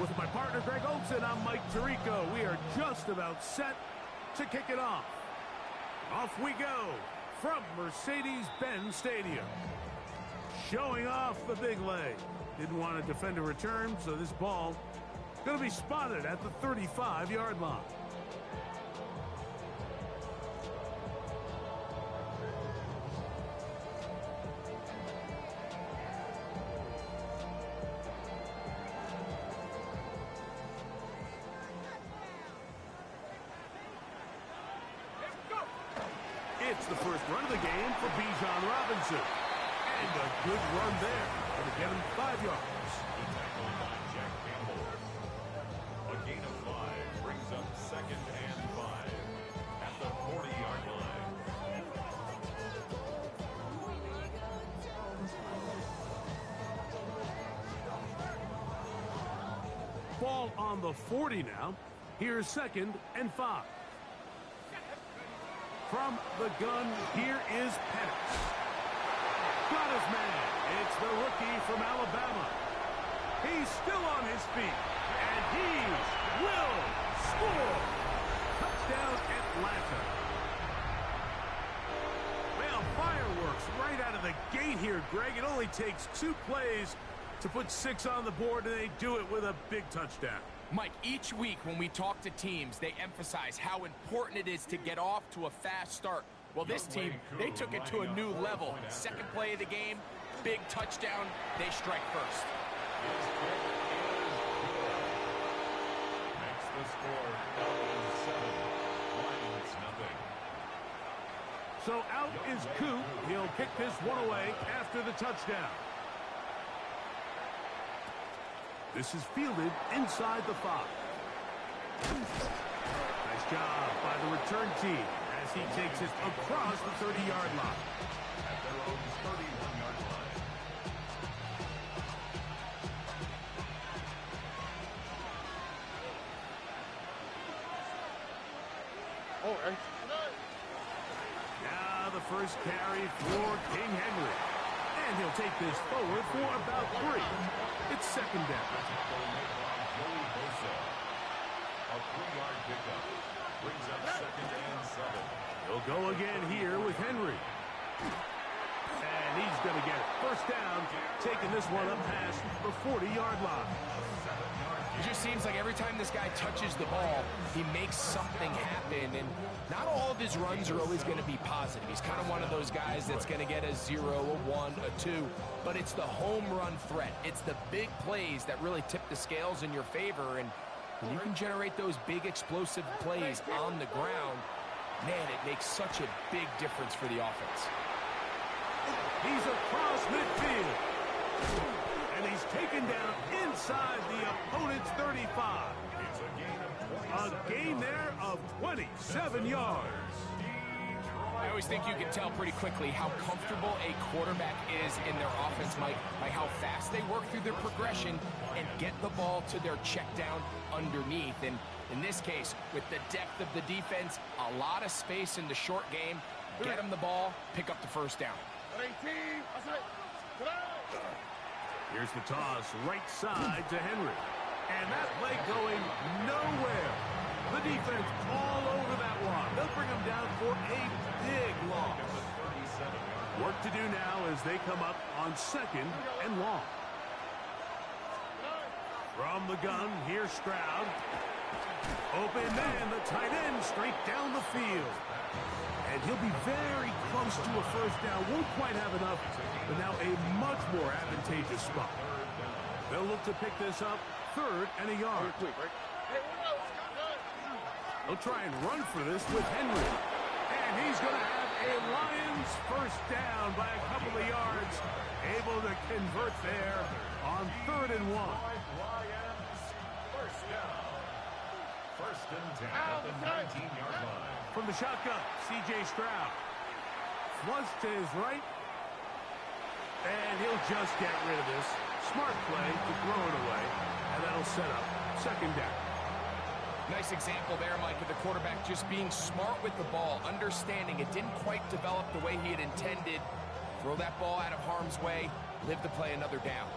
With my partner, Greg Olson, I'm Mike Tirico. We are just about set to kick it off. Off we go from Mercedes-Benz Stadium. Showing off the big leg. Didn't want to defend a return, so this ball going to be spotted at the 35-yard line. It's the first run of the game for Bijan Robinson. And a good run there. Going to get him 5 yards. Jack Campbell. A gain of 5 brings up 2nd and 5 at the 40-yard line. Ball on the 40 now. Here's 2nd and 5. From the gun, here is Penix. Got his man. It's the rookie from Alabama. He's still on his feet, and he will score. Touchdown, Atlanta. Well, fireworks right out of the gate here, Greg. It only takes 2 plays to put 6 on the board, and they do it with a big touchdown. Mike, each week when we talk to teams, they emphasize how important it is to get off to a fast start. Well, this team, they took it to a new level. 2nd play of the game, big touchdown, they strike first. Makes the score 7. Lions nothing. So out is Coop. He'll kick this one away after the touchdown. This is fielded inside the 5. Nice job by the return team as he takes it across the 30-yard line. At their own 31-yard line. Now the first carry for King Henry. And he'll take this forward for about 3. It's 2nd down. A 3-yard pickup brings up 2nd and 7. He'll go again here with Henry. And he's going to get it. First down, taking this one up past the 40-yard line. It just seems like every time this guy touches the ball, he makes something happen. And not all of his runs are always going to be positive. He's kind of one of those guys that's going to get a 0, a 1, a 2. But it's the home run threat. It's the big plays that really tip the scales in your favor. And when you can generate those big explosive plays on the ground, man, it makes such a big difference for the offense. He's across midfield. And he's taken down inside the opponent's 35. It's a gain of 27 A gain there of 27 yards. I always think you can tell pretty quickly how comfortable a quarterback is in their offense, Mike, by how fast they work through their progression and get the ball to their check down underneath. And in this case, with the depth of the defense, a lot of space in the short game, get them the ball, pick up the first down. Here's the toss, right side to Henry. And that play going nowhere. The defense all over that one. They'll bring him down for a big loss. Work to do now as they come up on 2nd and long. From the gun, here's Stroud. Open man, the tight end, straight down the field. And he'll be very close to a first down. Won't quite have enough, but now a much more advantageous spot. They'll look to pick this up 3rd and a yard. They'll try and run for this with Henry. And he's going to have a Lions first down by a couple of yards. Able to convert there on 3rd and 1. Lions first down. 1st and 10 at the 19-yard line. From the shotgun, C.J. Stroud. Flush to his right. And he'll just get rid of this. Smart play to throw it away. And that'll set up 2nd down. Nice example there, Mike, of the quarterback just being smart with the ball, understanding it didn't quite develop the way he had intended. Throw that ball out of harm's way, live to play another down.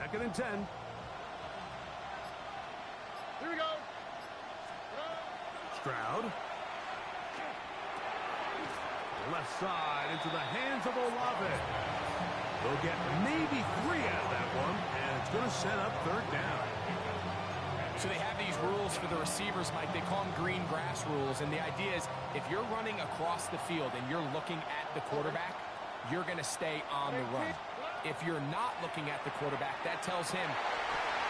2nd and 10. Here we go. Stroud. Left side into the hands of Olave. They'll get maybe 3 out of that one, and it's going to set up 3rd down. So they have these rules for the receivers, Mike. They call them green grass rules, and the idea is if you're running across the field and you're looking at the quarterback, you're going to stay on the run. If you're not looking at the quarterback, that tells him.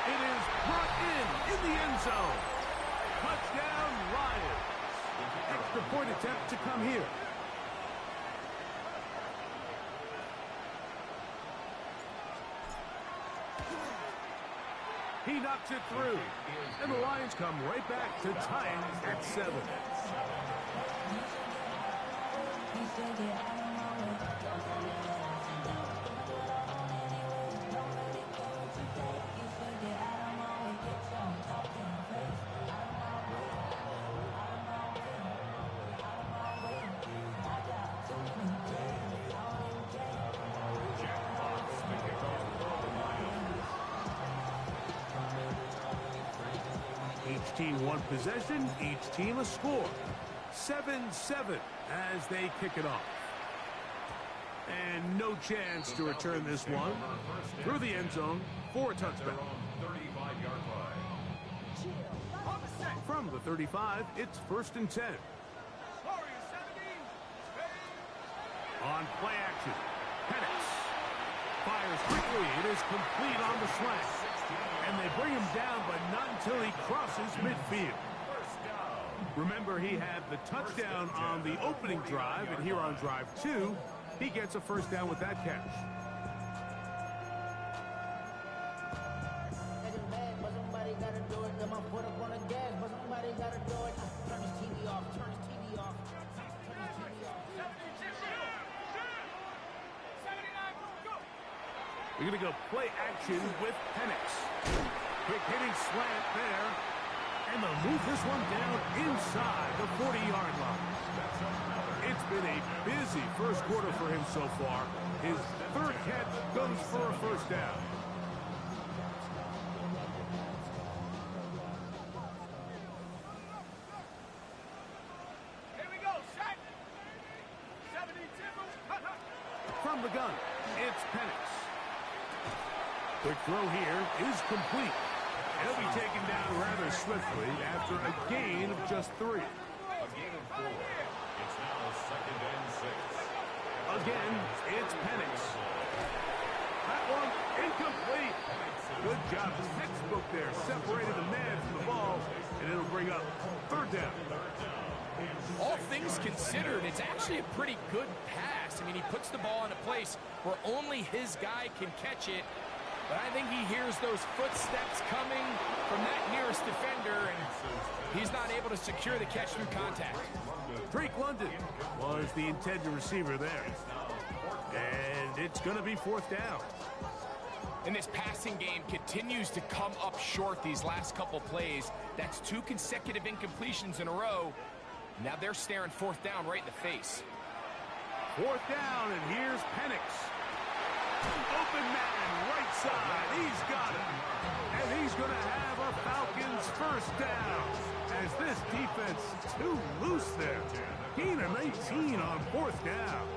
It is brought in the end zone. Touchdown, Lions. Extra point attempt to come here. He knocks it through. And the Lions come right back to tie it at 7. Each team one possession, each team a score. 7-7 as they kick it off. And no chance to return this one through the end zone for a touchdown. From the 35, it's 1st and 10. On play action, Penix fires quickly. It is complete on the slant. And they bring him down, but not until he crosses midfield. Remember, he had the touchdown on the opening drive, and here on drive 2, he gets a 1st down with that catch. We're going to go play action with Penix. Quick hitting slant there. And they'll move this one down inside the 40-yard line. It's been a busy first quarter for him so far. His 3rd catch goes for a 1st down. Here we go, set. 72. From the gun, it's Penix. Quick throw here is complete. He'll be taken down rather swiftly after a gain of just 3. A gain of 4. It's now 2nd and 6. Again, it's Penix. That one incomplete. Good job. Textbook there. Separated the man from the ball, and it'll bring up 3rd down. All things considered, it's actually a pretty good pass. I mean, he puts the ball in a place where only his guy can catch it. But I think he hears those footsteps coming from that nearest defender, and he's not able to secure the catch through contact. Drake London was the intended receiver there. And it's going to be 4th down. And this passing game continues to come up short these last couple plays. That's 2 consecutive incompletions in a row. Now they're staring 4th down right in the face. 4th down, and here's Penix. Open man, right side. He's got it. And he's going to have a Falcons 1st down. As this defense too loose there. Gain of 19 on 4th down.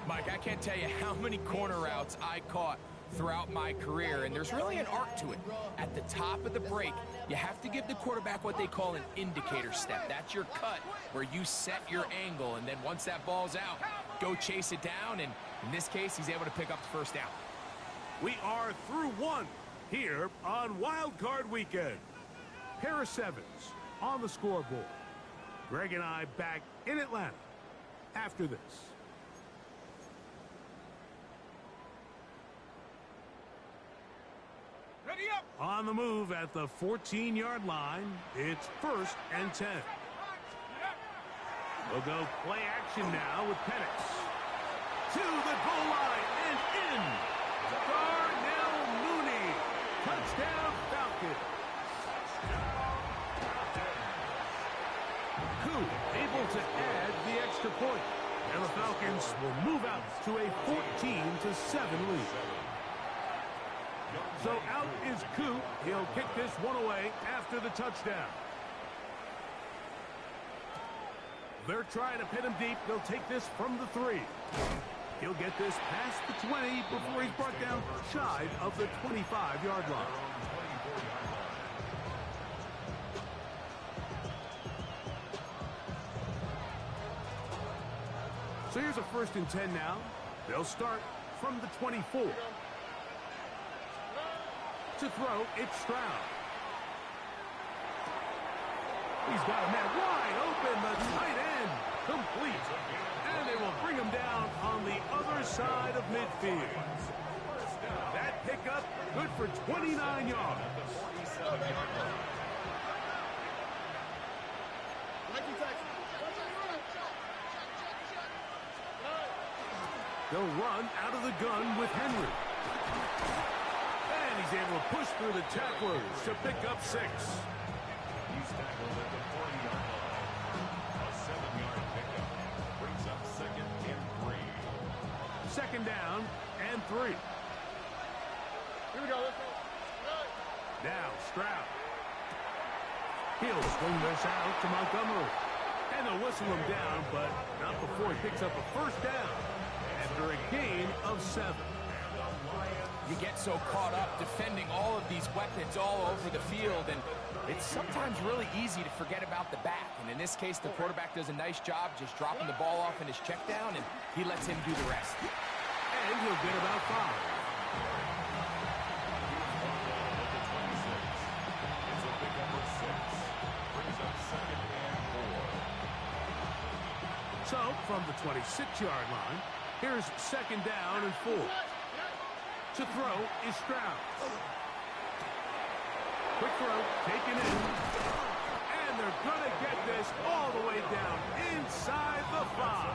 Mike, I can't tell you how many corner routes I caught throughout my career, and there's really an art to it. At the top of the break, you have to give the quarterback what they call an indicator step. That's your cut where you set your angle, and then once that ball's out, go chase it down, and in this case, he's able to pick up the 1st down. We are through 1 here on Wild Card Weekend. Pair of 7s on the scoreboard. Greg and I back in Atlanta after this. Ready up. On the move at the 14-yard line, it's 1st and 10. We'll go play action now with Penix. To the goal line and in. Darnell Mooney. Touchdown Falcons. Koo able to add the extra point. And the Falcons will move out to a 14-7 lead. So out is Coop. He'll kick this one away after the touchdown. They're trying to pin him deep. They'll take this from the 3. He'll get this past the 20 before he's brought down shy of the 25-yard line. So here's a 1st and 10 now. They'll start from the 24. To throw, it's Stroud. He's got a man wide open, the tight end, complete. And they will bring him down on the other side of midfield. That pickup, good for 29 yards. They'll run out of the gun with Henry. And he's able to push through the tacklers to pick up 6. He's tackled at the 40-yard line. A 7-yard pickup brings up 2nd and 3. 2nd down and 3. Here we go. Let's go. Now Stroud. He'll swing this out to Montgomery. And they'll whistle him down, but not before he picks up a 1st down after a gain of 7. You get so caught up defending all of these weapons all over the field, and it's sometimes really easy to forget about the back. And in this case, the quarterback does a nice job just dropping the ball off in his check down, and he lets him do the rest. And he'll get about 5. It's a pickup of 6. Brings up 2nd and 4. So, from the 26-yard line, here's 2nd down and 4. To throw is Stroud. Quick throw, taken in. And they're going to get this all the way down inside the 5.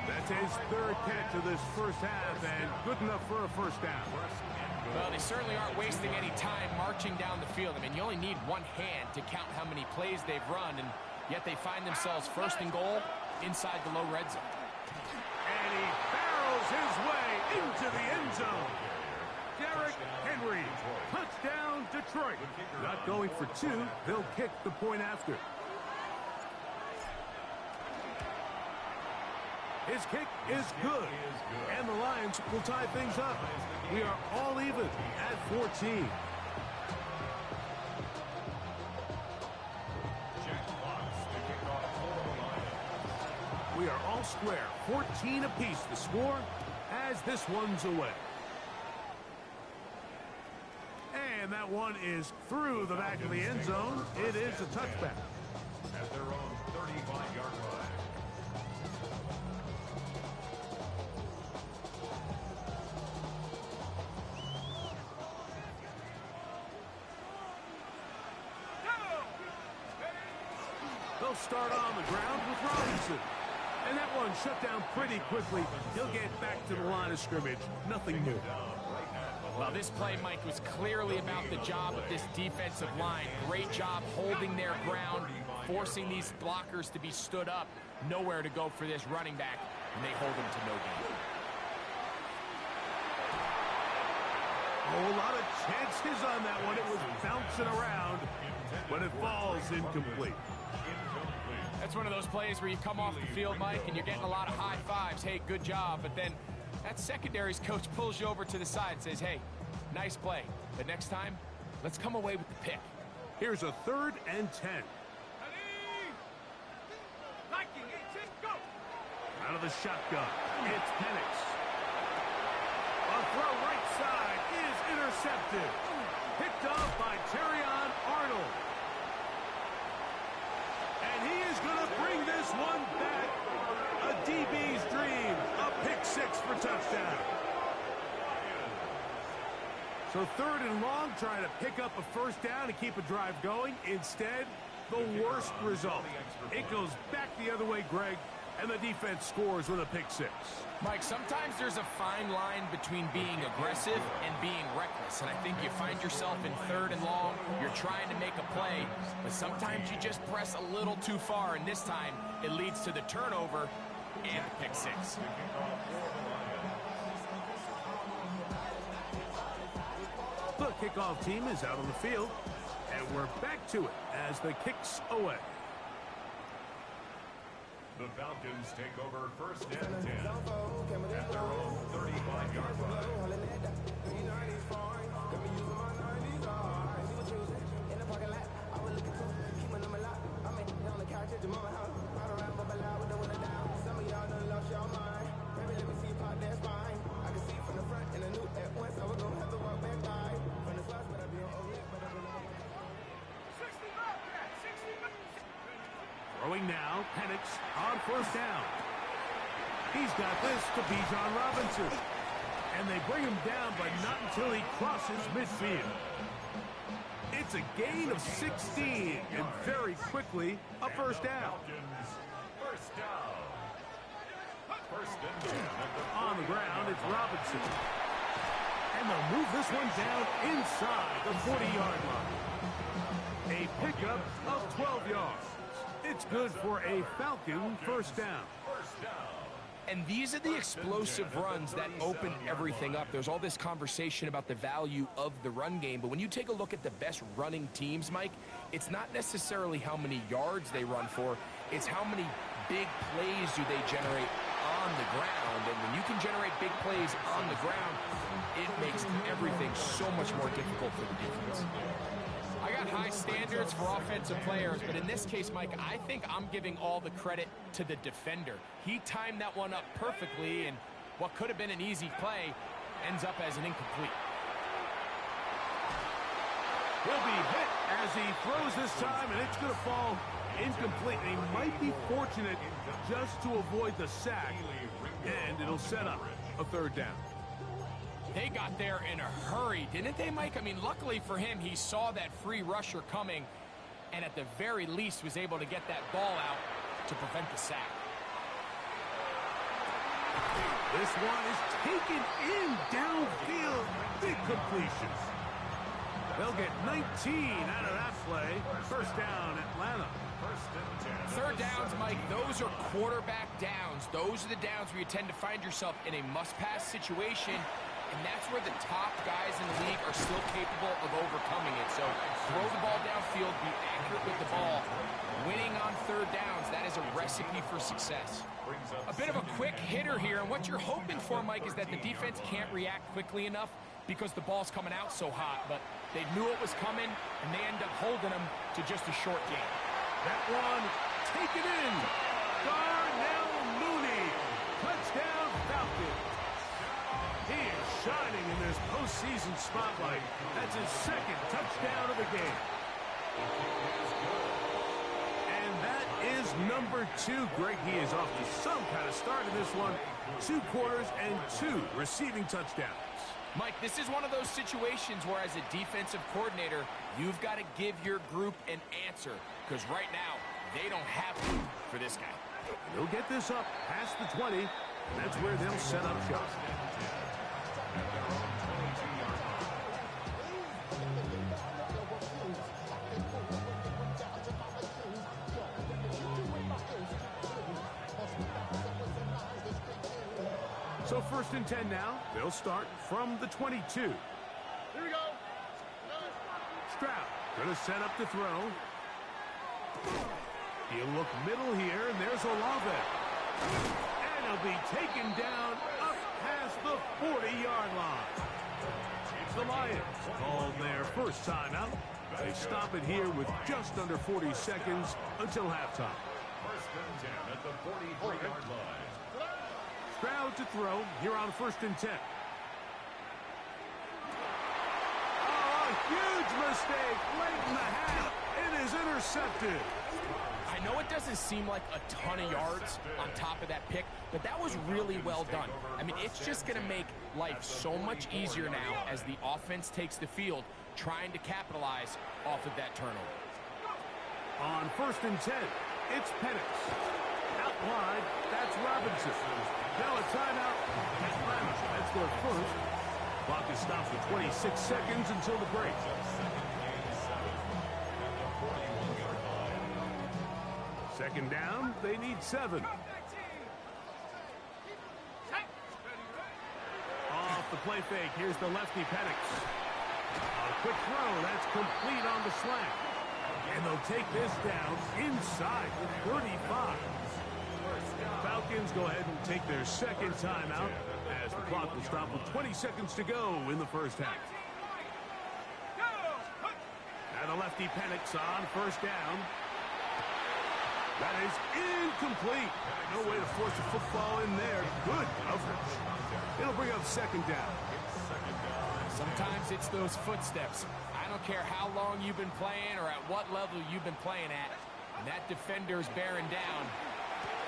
That's his 3rd catch of this first half, and good enough for a 1st down. Well, they certainly aren't wasting any time marching down the field. I mean, you only need one hand to count how many plays they've run, and yet they find themselves 1st and goal inside the low red zone. And he barrels his way into the end zone. Derrick Henry, touchdown Detroit. Not going for 2, they'll kick the point after. His kick is good, and the Lions will tie things up. We are all even at 14. We are all square, 14 apiece the score as this one's away. And that one is through the back of the end zone. It is a touchback. At their own 35-yard line. They'll start on the ground with Robinson. And that one shut down pretty quickly. He'll get back to the line of scrimmage. Nothing new. Well, this play, Mike, was clearly about the job of this defensive line. Great job holding their ground, forcing these blockers to be stood up. Nowhere to go for this running back, and they hold him to no gain. Oh, a lot of chances on that one. It was bouncing around, but it falls incomplete. That's one of those plays where you come off the field, Mike, and you're getting a lot of high fives. Hey, good job. But then that secondary's coach pulls you over to the side and says, hey, nice play. But next time, let's come away with the pick. Here's a 3rd and 10. Out of the shotgun, it's Penix. A throw right side is intercepted. Picked off by Terrion Arnold. And he is going to bring this one back. A DB's dream. A pick 6 for touchdown. So 3rd and long, trying to pick up a 1st down and keep a drive going. Instead, the worst result. It goes back the other way, Greg, and the defense scores with a pick 6. Mike, sometimes there's a fine line between being aggressive and being reckless. And I think you find yourself in 3rd and long, you're trying to make a play, but sometimes you just press a little too far, and this time it leads to the turnover and the pick 6. kickoff team is out on the field. And we're back to it as the kick's away. The Falcons take over first and 10 at their own 35-yard line. Throwing now, Penix on first down. He's got this to Bijan Robinson. And they bring him down, but not until he crosses midfield. It's a gain of 16, and very quickly, a first down. First down. First and 10 On the ground, it's Robinson. And they'll move this one down inside the 40-yard line. A pickup of 12 yards. It's good for a Falcon first down. And these are the explosive runs that open everything up. There's all this conversation about the value of the run game, but when you take a look at the best running teams, Mike, it's not necessarily how many yards they run for, it's how many big plays do they generate on the ground. And when you can generate big plays on the ground, it makes everything so much more difficult for the defense. I got high standards for offensive players, but in this case, Mike, I think I'm giving all the credit to the defender. He timed that one up perfectly, and what could have been an easy play ends up as an incomplete. He'll be hit as he throws this time, and it's going to fall incomplete. He might be fortunate just to avoid the sack, and it'll set up a third down. They got there in a hurry, didn't they, Mike? I mean, luckily for him, he saw that free rusher coming, and at the very least was able to get that ball out to prevent the sack. This one is taken in downfield. Big completion. They'll get 19 out of that play. First down, Atlanta. Third downs, Mike, those are quarterback downs. Those are the downs where you tend to find yourself in a must-pass situation, and that's where the top guys in the league are still capable of overcoming it. So throw the ball downfield, be accurate with the ball. Winning on third downs, that is a recipe for success. A bit of a quick hitter here, and what you're hoping for, Mike, is that the defense can't react quickly enough because the ball's coming out so hot, but they knew it was coming, and they end up holding them to just a short game. That one taken in. Darnell Mooney. Touchdown Falcons. He is shining in this postseason spotlight. That's his second touchdown of the game. And that is number 2. Greg, he is off to some kind of start in this one. 2 quarters and 2 receiving touchdowns. Mike, this is one of those situations where as a defensive coordinator, you've got to give your group an answer, because right now, they don't have to for this guy. They'll get this up past the 20, and that's where they'll set up shop. So first and 10 now. They'll start from the 22. Here we go. Stroud going to set up to throw. He'll look middle here, and there's Olave. And he'll be taken down up past the 40-yard line. The Lions called their first timeout. They stop it here with just under 40 seconds until halftime. First and 10 at the 43-yard line. Stroud to throw here on first and 10. Oh, a huge mistake late in the half. It is intercepted. I know it doesn't seem like a ton of yards on top of that pick, but that was really well done. I mean, it's just going to make life so much easier now as the offense takes the field, trying to capitalize off of that turnover. On first and 10, it's Penix. Out wide, that's Robinson. Now a timeout. Atlanta, that's their first. Clock is stopped for 26 seconds until the break. Second down, they need 7. Off the play fake, here's the lefty Penix. A quick throw. That's complete on the slant. And they'll take this down inside the 35. Falcons go ahead and take their second timeout as the clock will stop with 20 seconds to go in the first half. And the lefty Penix on first down. That is incomplete. No way to force a football in there. Good coverage. It'll bring up second down. Sometimes it's those footsteps. I don't care how long you've been playing or at what level you've been playing at. When that defender's bearing down,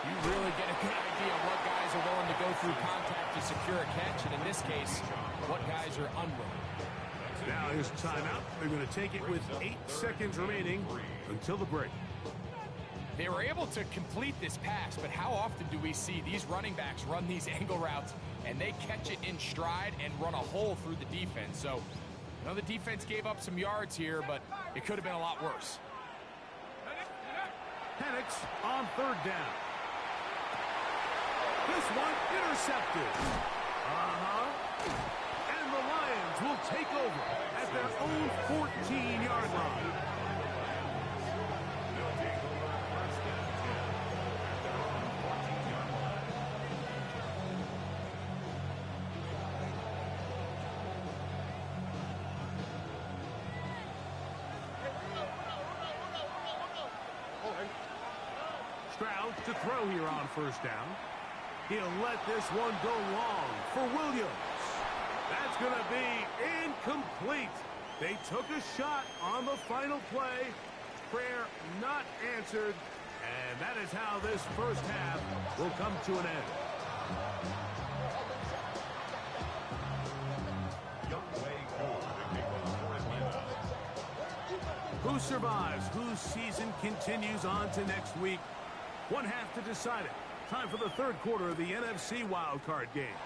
you really get a good idea of what guys are willing to go through contact to secure a catch, and in this case, what guys are unwilling. Now here's a timeout. They're going to take it with 8 seconds remaining until the break. They were able to complete this pass, but how often do we see these running backs run these angle routes and they catch it in stride and run a hole through the defense? So, I know the defense gave up some yards here, but it could have been a lot worse. Penix on third down. This one intercepted. And the Lions will take over at their own 14-yard line. Stroud to throw here on first down. He'll let this one go long for Williams. That's going to be incomplete. They took a shot on the final play. Prayer not answered. And that is how this first half will come to an end. Who survives? Whose season continues on to next week? One half to decide it. Time for the third quarter of the NFC wildcard game.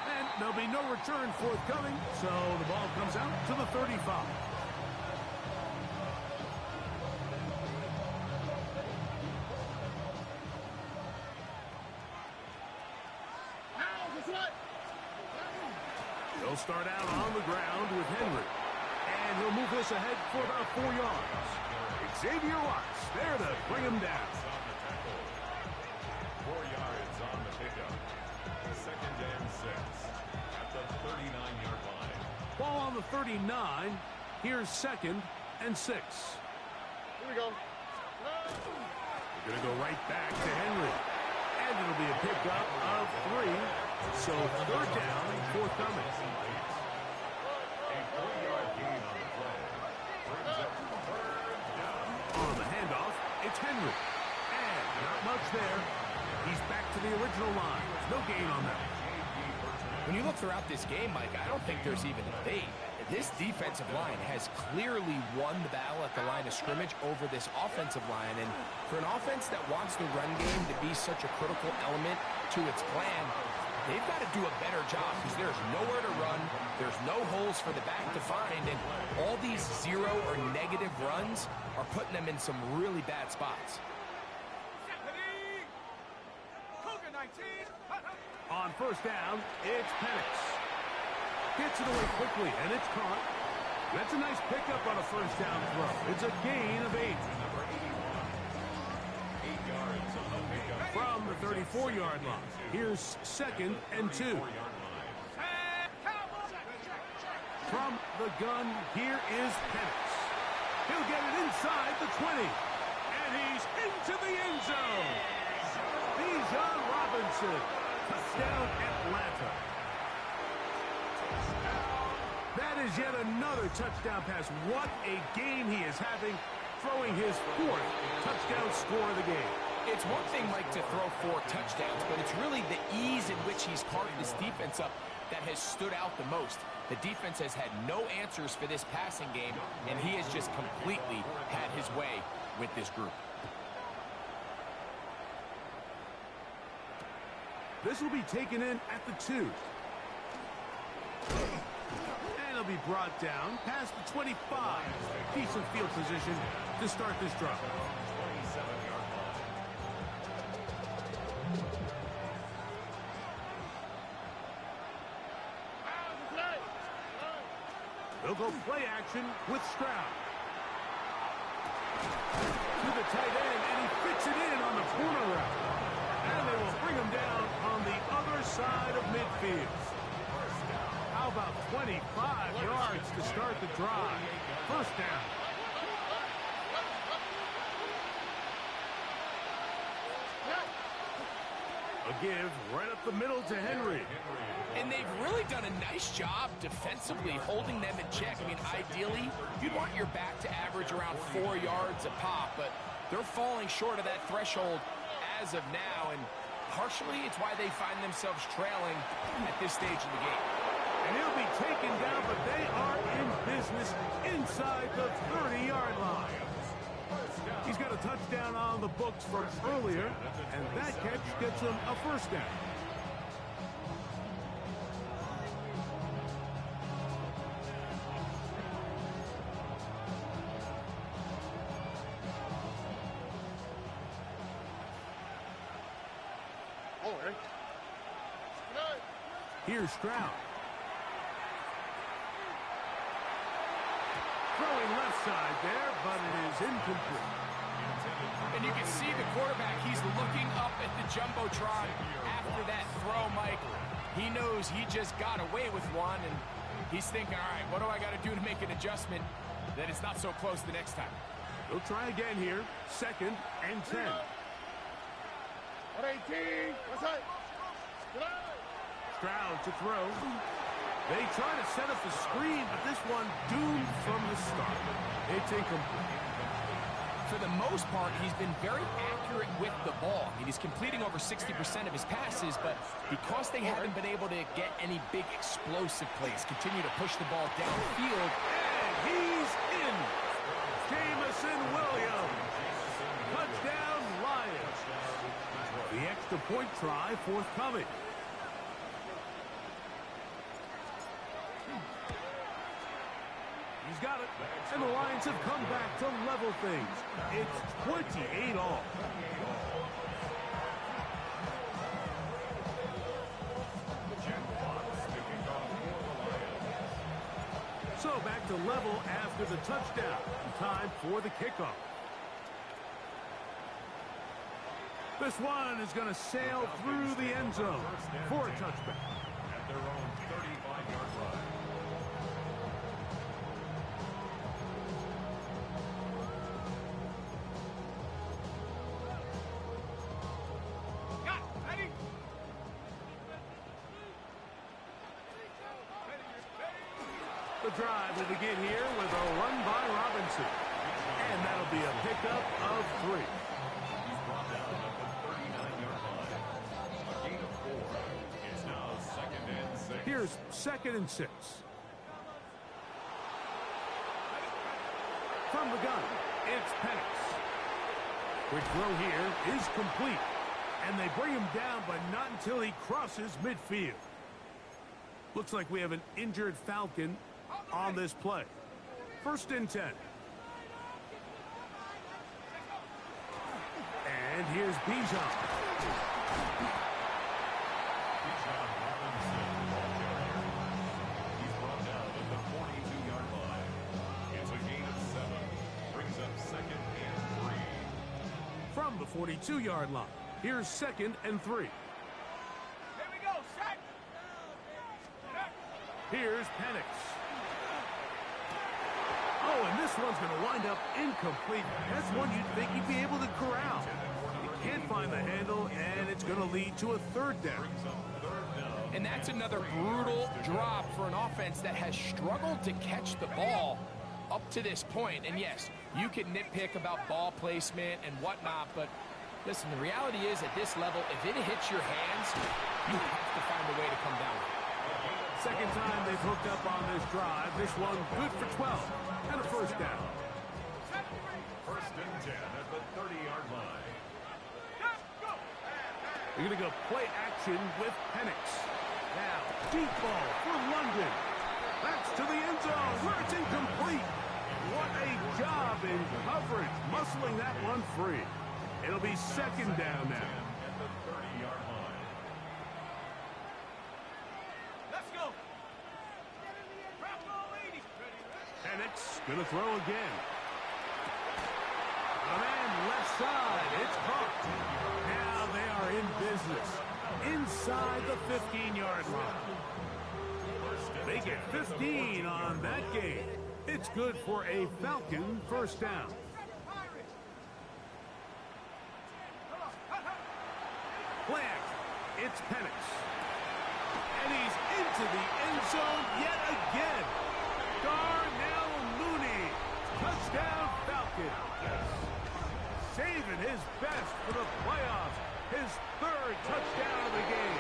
And there'll be no return forthcoming, so the ball comes out to the 35. They'll start out on the ground with Henry. And he'll move this ahead for about 4 yards. Xavier Watts there to bring him down. 4 yards on the pickup. Second and 6 at the 39-yard line. Ball on the 39. Here's second and 6. Here we go. They're going to go right back to Henry. And it'll be a pickup of 3. So third down, forthcoming. A 4-yard gain on the play. Brings up third down. On the handoff, it's Henry. And not much there. He's back to the original line. No gain on that. When you look throughout this game, Mike, I don't think there's even a debate. This defensive line has clearly won the battle at the line of scrimmage over this offensive line. And for an offense that wants the run game to be such a critical element to its plan, they've got to do a better job because there's nowhere to run. There's no holes for the back to find. And all these zero or negative runs are putting them in some really bad spots. On first down, it's Penix. Gets it away quickly, and it's caught. That's a nice pickup on a first down throw. It's a gain of 8. Number 81. 8 yards on the pickup. From the 34-yard line. Here's second and 2. 4-yard From the gun, here is Penix. He'll get it inside the 20. And he's into the end zone. Bijan Robinson. Touchdown, Atlanta. That is yet another touchdown pass. What a game he is having, throwing his 4th touchdown score of the game. It's one thing, Mike, to throw 4 touchdowns, but it's really the ease in which he's carved this defense up that has stood out the most. The defense has had no answers for this passing game, and he has just completely had his way with this group. This will be taken in at the 2. And it'll be brought down past the 25. Decent field position to start this drive. 27-yard line. They'll go play action with Stroud. To the tight end, and he fits it in on the corner route. And they will bring him down on the other side of midfield. How about 25 yards to start the drive? First down. A give right up the middle to Henry. And they've really done a nice job defensively holding them in check. I mean, ideally, you'd want your back to average around 4 yards a pop, but they're falling short of that threshold as of now, and partially it's why they find themselves trailing at this stage of the game. And he'll be taken down, but they are in business inside the 30-yard line. He's got a touchdown on the books from earlier, and that catch gets him a first down. Here's Stroud. Throwing left side there, but it is incomplete. And you can see the quarterback, he's looking up at the Jumbotron after that throw, Mike. He knows he just got away with one, and he's thinking, all right, what do I got to do to make an adjustment that it's not so close the next time? He'll try again here. 2nd and 10. 118. What's that? Stroud to throw. They try to set up the screen, but this one doomed from the start. It's incomplete. For the most part, he's been very accurate with the ball. I mean, he's completing over 60% of his passes, but because they haven't been able to get any big explosive plays, continue to push the ball downfield. And he's in. Jameson Williams. Touchdown, Lions. The extra point try forthcoming. He's got it, and the Lions have come back to level things. It's 28 all. So back to level after the touchdown. Time for the kickoff. This one is going to sail through the end zone for a touchback. At their own 35-yard line. The drive will begin here with a run by Robinson. And that'll be a pickup of 3. He's brought down at the 39-yard line. A gain of 4. It's now 2nd and 6. Here's 2nd and 6. From the gun, it's Penix. Quick throw here is complete. And they bring him down, but not until he crosses midfield. Looks like we have an injured Falcon on this play. 1st and 10. And here's Bijan. Bijan Robinson, ball carrier. He's brought down at the 42-yard line. It's a gain of 7. Brings up 2nd and 3. From the 42-yard line, here's 2nd and 3. Here we go, set. Here's Penix. Oh, and this one's going to wind up incomplete. That's one you'd think he'd be able to corral. He can't find the handle, and it's going to lead to a 3rd down. And that's another brutal drop for an offense that has struggled to catch the ball up to this point. And yes, you can nitpick about ball placement and whatnot, but listen, the reality is at this level, if it hits your hands, you have to find a way to come down. 2nd time they've hooked up on this drive. This one good for 12 and a 1st down. 1st and 10 at the 30-yard line. You're going to go play action with Penix. Now, deep ball for London. That's to the end zone where it's incomplete. What a job in coverage, muscling that one free. It'll be 2nd down now. At the 30-yard line. Let's go. Drop ball 80. Ready. Penix going to throw again. A man left side. It's caught. Now they are in business inside the 15-yard line. They get 15 on that game. It's good for a Falcon first down. Play action. It's Penix. And he's into the end zone yet again. Darnell Mooney. Touchdown Falcon. Saving his best for the playoffs. His third touchdown of the game.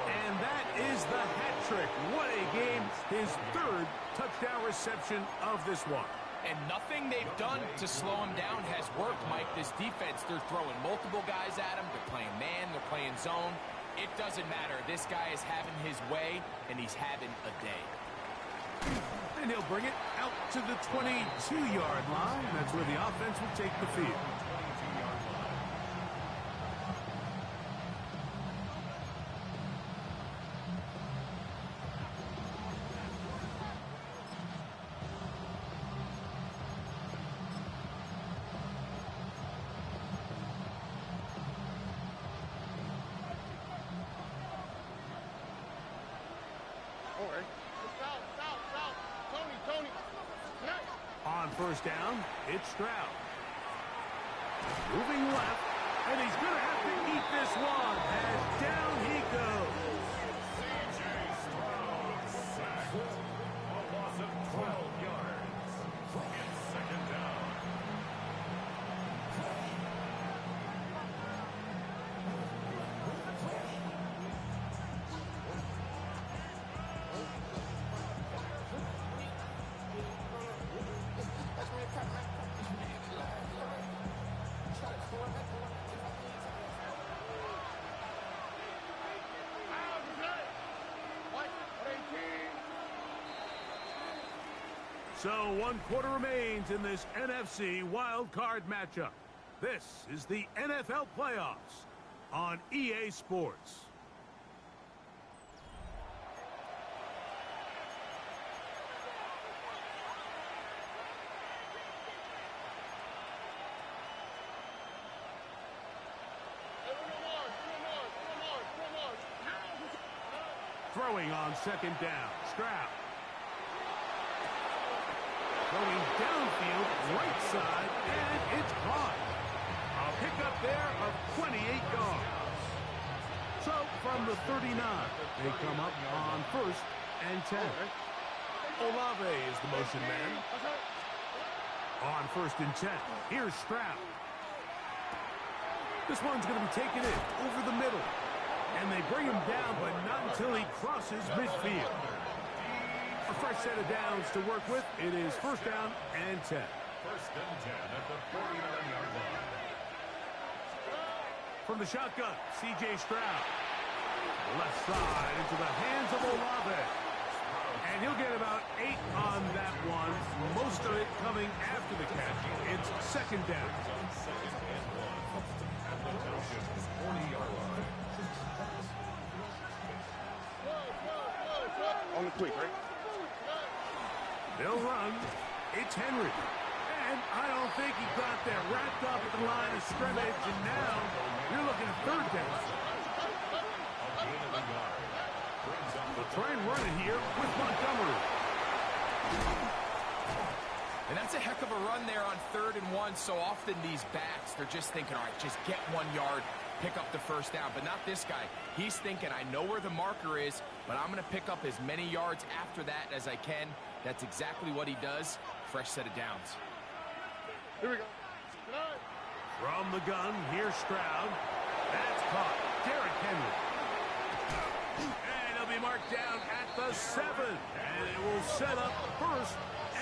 And that is the hat trick. What a game. His third touchdown reception of this one. And nothing they've done to slow him down has worked, Mike. This defense, they're throwing multiple guys at him. They're playing man. They're playing zone. It doesn't matter. This guy is having his way, and he's having a day. And he'll bring it out to the 22-yard line. That's where the offense will take the field. On first down, it's Stroud. Moving left, and he's going to have to eat this one as down he goes. C.J. Stroud sacked. A loss of 12 yards. It's second down. So 1 quarter remains in this NFC wild card matchup. This is the NFL playoffs on EA Sports. Throwing on second down, Stroud. Going downfield, right side, and it's caught. A pickup there of 28 yards. So from the 39, they come up on first and 10. Olave is the motion man. On first and 10, here's Stroud. This one's going to be taken in over the middle. And they bring him down, but not until he crosses midfield. A fresh set of downs to work with. It is first down and 10. First and 10 at the 49-yard line. From the shotgun, C.J. Stroud. Left side into the hands of Olave. And he'll get about 8 on that one. Most of it coming after the catch. It's second down. Second and 1 at the Township's 40-yard line. On the quick, right? They'll run. It's Henry. And I don't think he got that wrapped up at the line of scrimmage. And now you're looking at third down. They'll try and run it here with Montgomery. And that's a heck of a run there on 3rd and 1. So often these backs, they're just thinking, all right, just get 1 yard, pick up the first down. But not this guy. He's thinking, I know where the marker is, but I'm going to pick up as many yards after that as I can. That's exactly what he does. Fresh set of downs. Here we go. From the gun, here's Stroud. That's caught. Derrick Henry. And he'll be marked down at the 7. And it will set up first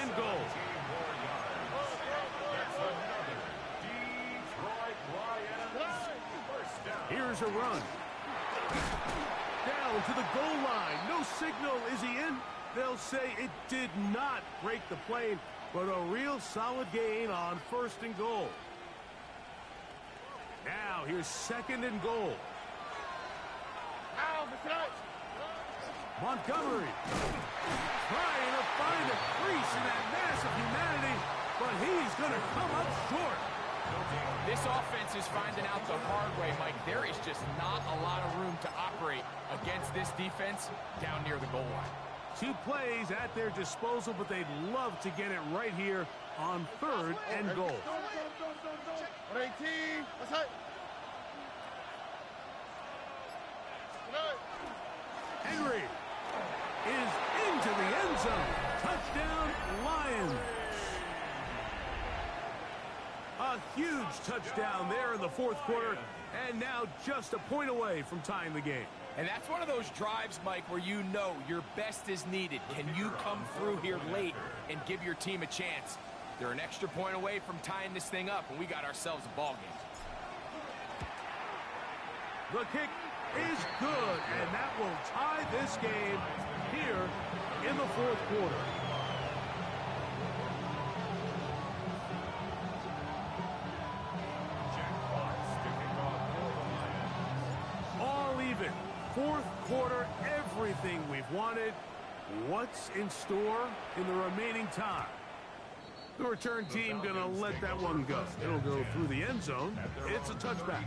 and goal. Here's a run. Down to the goal line. No signal. Is he in? They'll say it did not break the plane, but a real solid gain on first and goal. Now here's second and goal. Montgomery trying to find a crease in that mass of humanity, but he's going to come up short. This offense is finding out the hard way, Mike. There is just not a lot of room to operate against this defense down near the goal line. 2 plays at their disposal, but they'd love to get it right here on 3rd and goal. 118. That's it. Henry is into the end zone. Touchdown, Lions. A huge touchdown there in the 4th quarter, and now just a point away from tying the game. And that's one of those drives, Mike, where you know your best is needed. Can you come through here late and give your team a chance? They're an extra point away from tying this thing up, and we got ourselves a ball game. The kick is good, and that will tie this game here in the 4th quarter. All even. 4th quarter, everything we've wanted. What's in store in the remaining time? The return team going to let that one go. It'll go through the end zone. It's a touchback.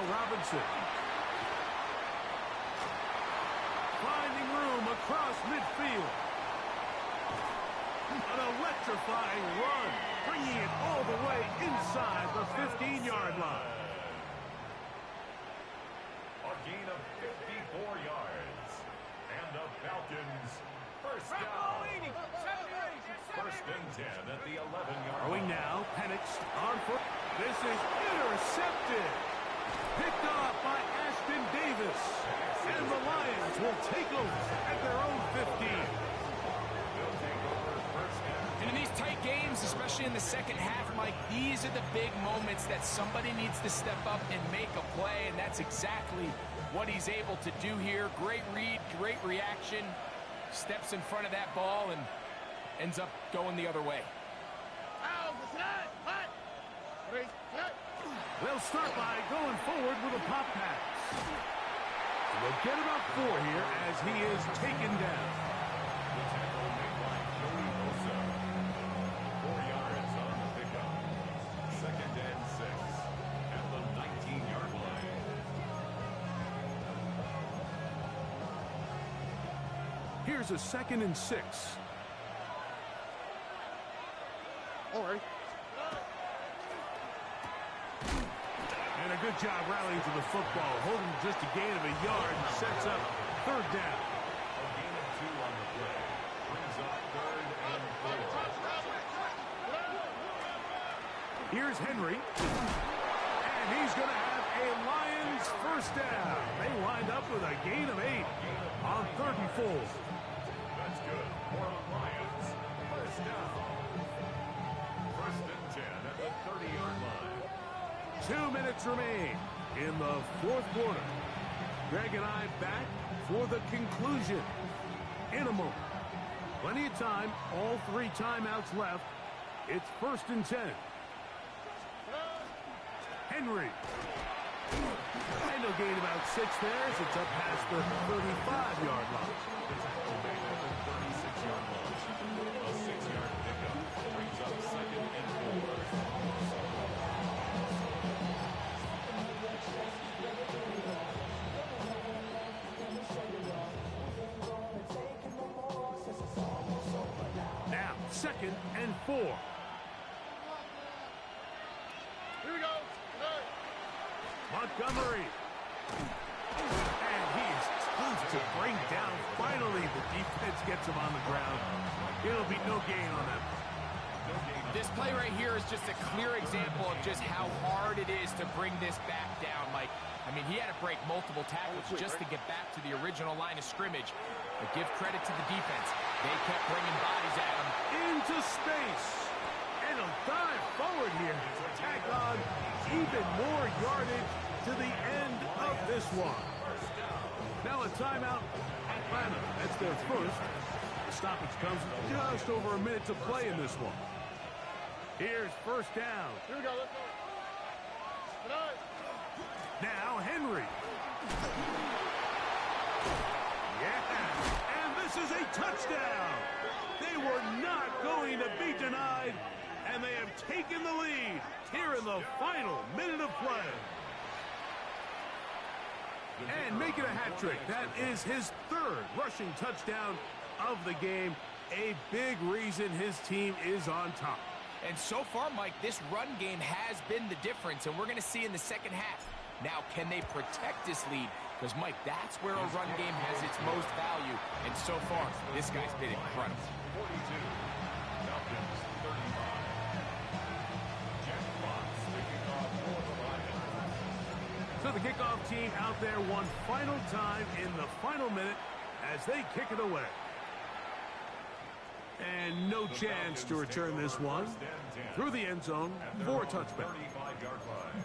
Robinson. Finding room across midfield. An electrifying run, bringing it all the way inside the 15-yard line. A gain of 54 yards. And the Falcons first down. First and 10 at the 11-yard line. Going now, Penix on foot. This is intercepted. Picked off by Ashton Davis. And the Lions will take over at their own 15. And in these tight games, especially in the second half, Mike, these are the big moments that somebody needs to step up and make a play, and that's exactly what he's able to do here. Great read, great reaction. Steps in front of that ball and ends up going the other way. They'll start by going forward with a pop pass. They'll get about 4 here as he is taken down. The tackle made by Joey Bosa. 4 yards on the pickup. Second and 6 at the 19-yard line. Here's a 2nd and 6. All right. And a good job rallying to the football, holding just a gain of a yard and sets up 3rd down. A gain of 2 on the play. Brings up 3rd and 4. Here's Henry. And he's going to have a Lions first down. They wind up with a gain of 8 on 3rd and 4. That's good. For the Lions. First down. First and 10 at the 30-yard line. 2 minutes remain in the 4th quarter. Greg and I back for the conclusion in a moment. Plenty of time, all 3 timeouts left. It's 1st and 10. Henry. And they'll gain about 6 there as it's up past the 35-yard line. The tackle made at the 36-yard line. A 6-yard pickup brings up 2nd and 4. Now, 2nd and 4. Here we go. Montgomery. And he is tough to bring down. Finally, the defense gets him on the ground. It'll be no gain on that. This play right here is just a clear example of just how hard it is to bring this back down, Mike. I mean, he had to break multiple tackles just to get back to the original line of scrimmage. But give credit to the defense. They kept bringing bodies at him. Into space. And he'll dive forward here to tack on even more yardage to one. Now a timeout, Atlanta. That's their first. The stoppage comes with just over a minute to play in this one. Here's first down. Here we go. Let's go. Good night. Now Henry. Yeah, and this is a touchdown. They were not going to be denied, and they have taken the lead here in the final minute of play. And making a hat trick. That is his third rushing touchdown of the game. A big reason his team is on top. And so far, Mike, this run game has been the difference, and we're going to see in the second half. Now, can they protect this lead? Because, Mike, that's where a run game has its most value. And so far, this guy's been incredible. 42. Falcons 35. Jack Fox picking off for the Lions. So the kickoff team out there one final time in the final minute as they kick it away. And no chance to return this one through the end zone for a touchback. 35-yard line.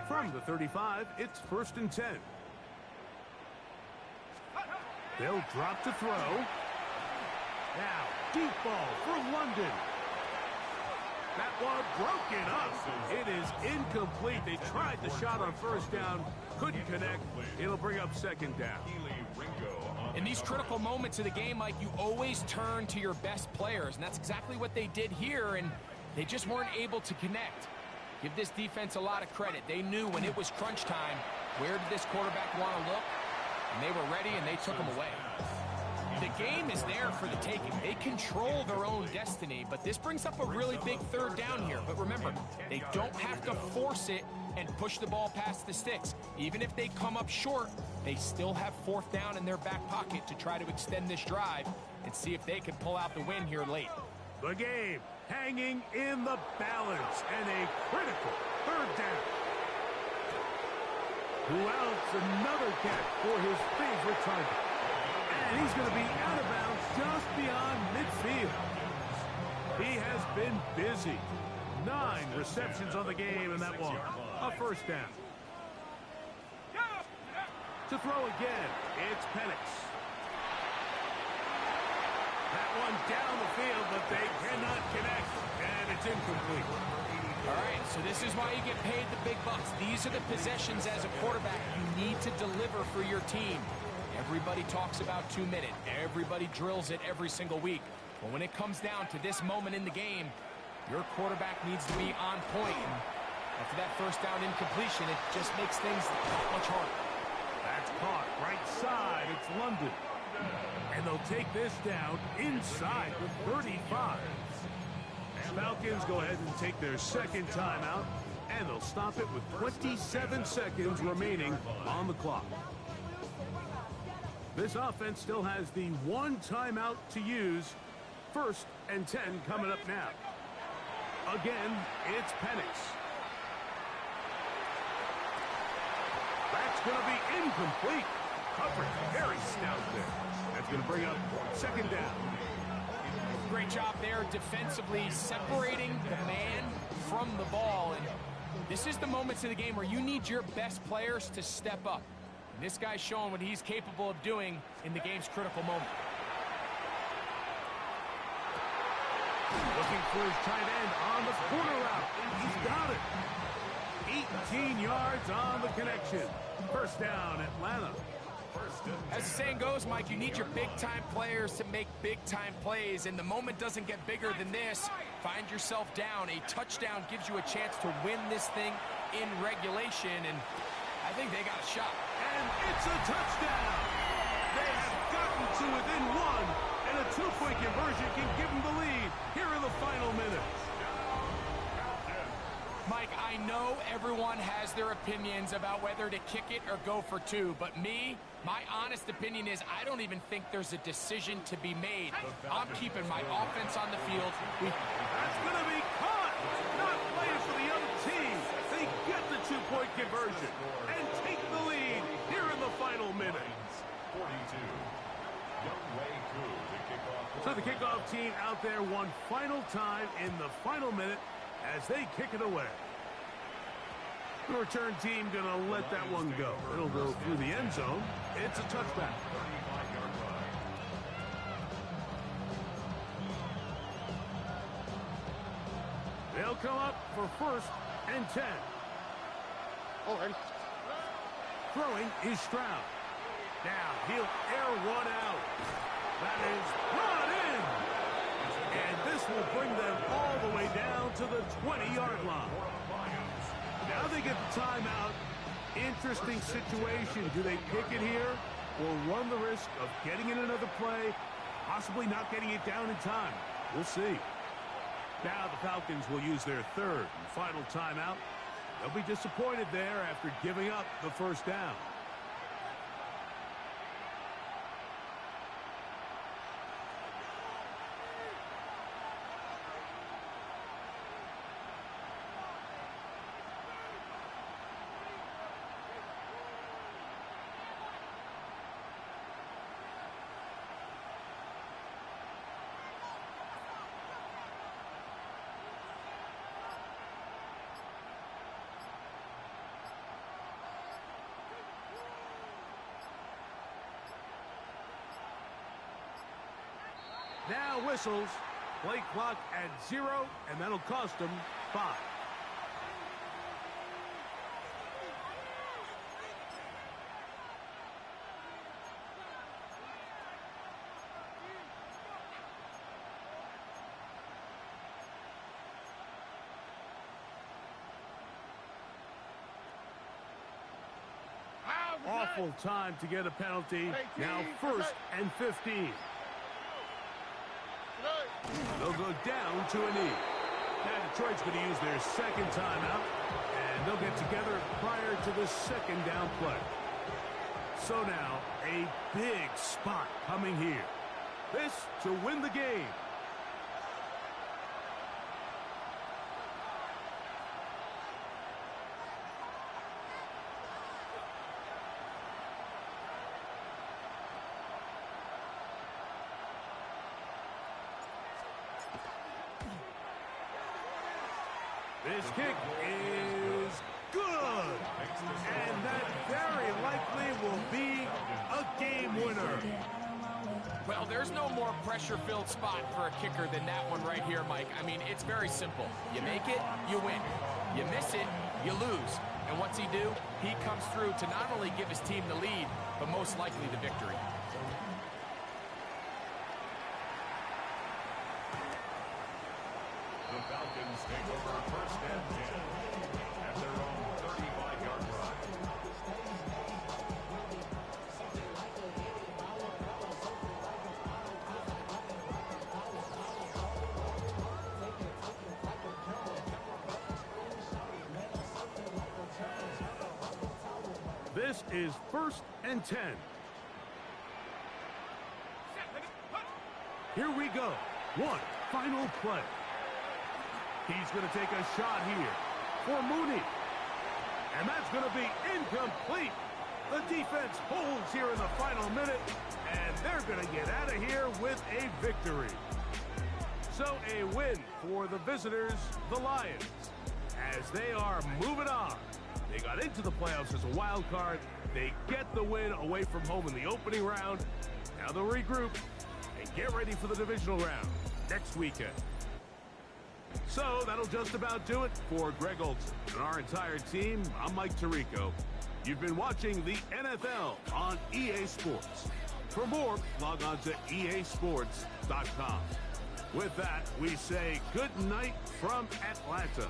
From the 35, it's 1st and 10. They'll drop to throw. Now, deep ball for London. That one broken up. It is incomplete. They tried the shot on first down, couldn't connect. It'll bring up second down. In these critical moments of the game, Mike, you always turn to your best players, and that's exactly what they did here, and they just weren't able to connect. Give this defense a lot of credit. They knew when it was crunch time, where did this quarterback want to look? And they were ready, and they took him away. The game is there for the taking. They control their own destiny, but this brings up a really big third down here. But remember, they don't have to force it and push the ball past the sticks. Even if they come up short, they still have 4th down in their back pocket to try to extend this drive and see if they can pull out the win here late. The game hanging in the balance and a critical third down. Who else? Another catch for his favorite target. And he's going to be out of bounds just beyond midfield. He has been busy. 9 receptions on the game in that one. A first down. To throw again, it's Penix. That one down the field, but they cannot connect, and it's incomplete. All right, so this is why you get paid the big bucks. These are the possessions as a quarterback you need to deliver for your team. Everybody talks about 2 minute. Everybody drills it every single week. But when it comes down to this moment in the game, your quarterback needs to be on point. And after that first down incompletion, it just makes things that much harder. That's caught right side. It's London. And they'll take this down inside the 35. Falcons go ahead and take their second timeout, and they'll stop it with 27 seconds remaining on the clock. This offense still has the 1 timeout to use. 1st and 10 coming up now. Again, it's Penix. That's going to be incomplete. Coverage very stout there. That's going to bring up second down. Great job there defensively, separating the man from the ball. And this is the moments of the game where you need your best players to step up. And this guy's showing what he's capable of doing in the game's critical moment. Looking for his tight end on the corner route. He's got it. 18 yards on the connection. First down, Atlanta. As the saying goes, Mike, you need your big-time players to make big-time plays, and the moment doesn't get bigger than this. Find yourself down. A touchdown gives you a chance to win this thing in regulation, and I think they got a shot. And it's a touchdown. They have gotten to within 1, and a 2-point conversion can give them the lead here in the final minutes. Mike, I know everyone has their opinions about whether to kick it or go for 2, but my honest opinion is I don't even think there's a decision to be made. I'm keeping my offense on the field. That's going to be caught. Not playing for the other team. They get the 2-point conversion and take the lead here in the final minutes. 42. So the kickoff team out there one final time in the final minute as they kick it away. The return team going to let that one go. It'll go through the end zone. It's a touchback. They'll come up for 1st and 10. Already. Throwing is Stroud. Now he'll air one out. That is brought in. And this will bring them all the way down to the 20-yard line. Now they get the timeout. Interesting situation. Do they pick it here or run the risk of getting in another play, possibly not getting it down in time? We'll see. Now the Falcons will use their 3rd and final timeout. They'll be disappointed there after giving up the 1st down. Now whistles. Play clock at 0, and that'll cost them 5. Awful time to get a penalty. Now 1st and 15. They'll go down to a knee. Now Detroit's going to use their 2nd timeout, and they'll get together prior to the 2nd down play. So now a big spot coming here. This to win the game. This kick is good. And that very likely will be a game winner. Well, there's no more pressure-filled spot for a kicker than that one right here, Mike. I mean, it's very simple. You make it, you win. You miss it, you lose. And what's he do? He comes through to not only give his team the lead, but most likely the victory. The Falcons take over 1st and 10 at their own 35-yard line. This is 1st and 10. Here we go. One final play. He's going to take a shot here for Mooney. And that's going to be incomplete. The defense holds here in the final minute, and they're going to get out of here with a victory. So a win for the visitors, the Lions, as they are moving on. They got into the playoffs as a wild card. They get the win away from home in the opening round. Now they'll regroup and get ready for the divisional round next weekend. So that'll just about do it for Greg Olsen and our entire team. I'm Mike Tirico. You've been watching the NFL on EA Sports. For more, log on to easports.com. With that, we say good night from Atlanta.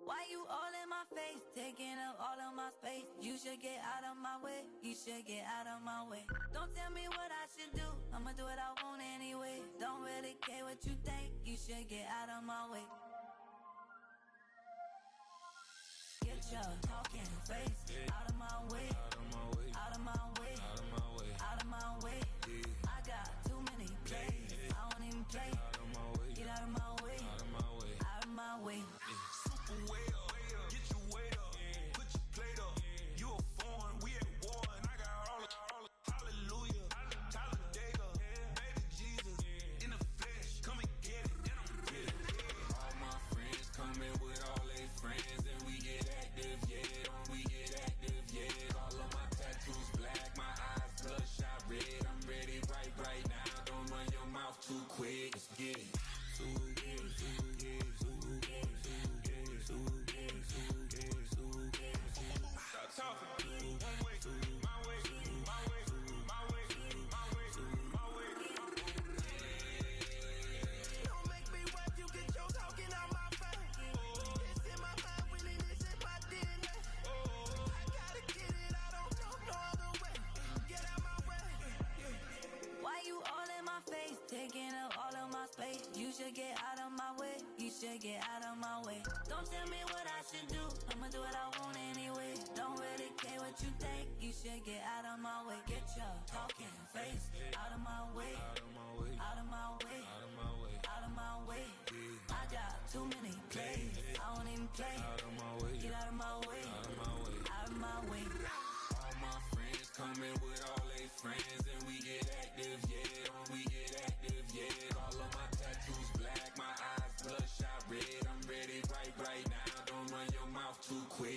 Why you all in my face, taking up all of my space? You should get out of my way, you should get out of my way. Don't tell me what I should do, I'ma do what I want anyway. Don't really care what you think, you should get out of my way. your talking face out of my way. Out of my way. Out of my way. Out of my way. Out of my way. I got too many plays. I won't even play. Out of my way. Get out of my way. Out of my way. Out of my way. Super way up. Get your weight up. Put your plate up. You a foreign. We at war. And I got all the hallelujah. Talladega. Baby Jesus. In the flesh. Come and get it. And I'm with it. All my friends coming with all their friends. And we get active, yeah. Don't we get active, yeah. All of my tattoos black. My eyes bloodshot red. I'm ready right now. Don't run your mouth too quick. Let's get it. Stop talking. One way, my way, my way, my way, my way, my way. Don't make me watch you get your talking out my face. It's in my mind, really, this is my DNA. I gotta get it, I don't know no other way. Get out my way. Why you all in my face, taking up all of my space? You should get out of my way. You should get out of my way. Don't tell me what I should do. I'ma do what I want anyway. Don't really care what you think. You should get out of my way. Get your talking face out of my way. Out of my way. Out of my way. Out of my way. Out of my way. I got too many plays. I won't even play. Out of my way. Get out of my way. Out of my way. Out of my way. All my friends coming with all their friends. And we get active, yeah. We get active, yeah. All of my tattoos black. My eyes bloodshot red. I'm ready right now. Don't run your mouth too quick.